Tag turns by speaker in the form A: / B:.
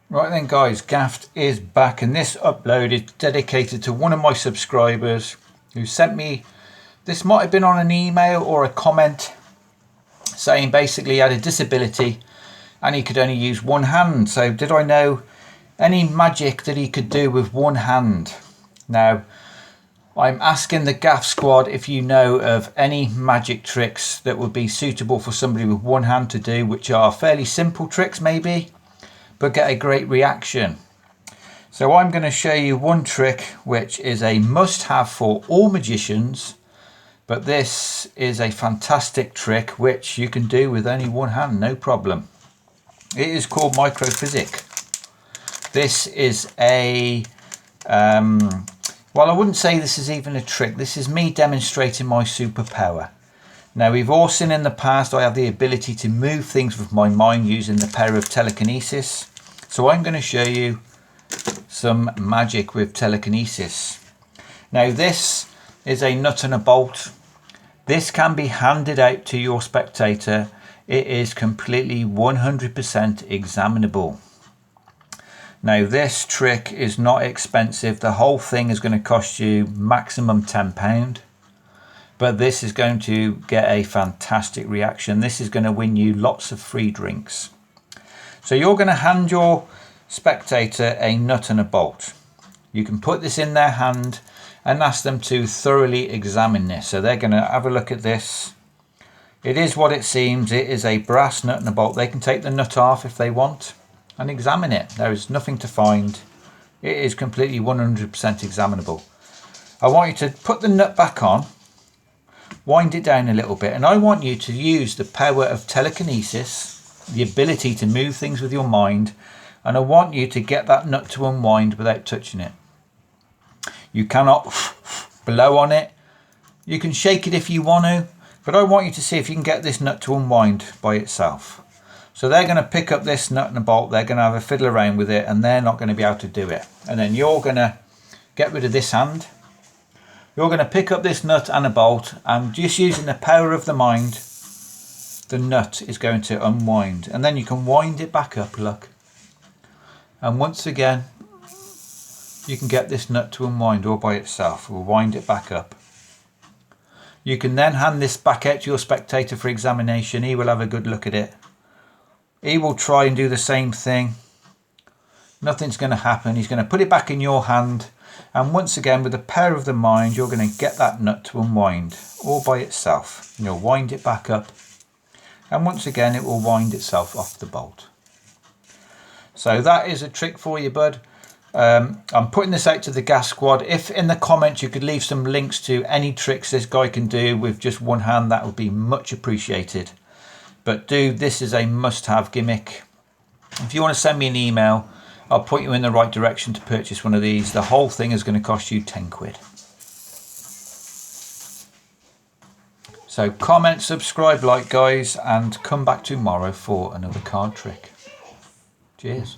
A: Right then guys, Gaft is back, and this upload is dedicated to one of my subscribers who sent me, this might have been on an email or a comment, saying basically he had a disability and he could only use one hand. So did I know any magic that he could do with one hand? Now I'm asking the Gaff squad if you know of any magic tricks that would be suitable for somebody with one hand to do, which are fairly simple tricks maybe, but get a great reaction. So I'm going to show you one trick which is a must-have for all magicians, but this is a fantastic trick which you can do with only one hand, no problem. It is called microphysic. This is a well, I wouldn't say this is even a trick. This is me demonstrating my superpower. Now, we've all seen in the past I have the ability to move things with my mind using the power of telekinesis. So I'm going to show you some magic with telekinesis. Now, this is a nut and a bolt. This can be handed out to your spectator. It is completely 100% examinable. Now, this trick is not expensive. The whole thing is going to cost you maximum £10. But this is going to get a fantastic reaction. This is going to win you lots of free drinks. So you're going to hand your spectator a nut and a bolt. You can put this in their hand and ask them to thoroughly examine this. So they're going to have a look at this. It is what it seems. It is a brass nut and a bolt. They can take the nut off if they want and examine it. There is nothing to find. It is completely 100% examinable. I want you to put the nut back on, wind it down a little bit, and I want you to use the power of telekinesis, the ability to move things with your mind, and I want you to get that nut to unwind without touching it. You cannot blow on it. You can shake it if you want to, but I want you to see if you can get this nut to unwind by itself. So they're going to pick up this nut and a bolt, they're going to have a fiddle around with it, and they're not going to be able to do it. And then you're going to get rid of this hand. You're going to pick up this nut and a bolt, and just using the power of the mind, the nut is going to unwind. And then you can wind it back up, look. And once again, you can get this nut to unwind all by itself. We'll wind it back up. You can then hand this back out to your spectator for examination. He will have a good look at it. He will try and do the same thing. Nothing's going to happen. He's going to put it back in your hand. And once again, with the power of the mind, you're going to get that nut to unwind all by itself. And you'll wind it back up. And once again, it will wind itself off the bolt. So that is a trick for you, bud. I'm putting this out to the gas squad. If in the comments you could leave some links to any tricks this guy can do with just one hand, that would be much appreciated. But dude, this is a must-have gimmick. If you want to send me an email, I'll put you in the right direction to purchase one of these. The whole thing is going to cost you 10 quid. So comment, subscribe, like guys, and come back tomorrow for another card trick. Cheers.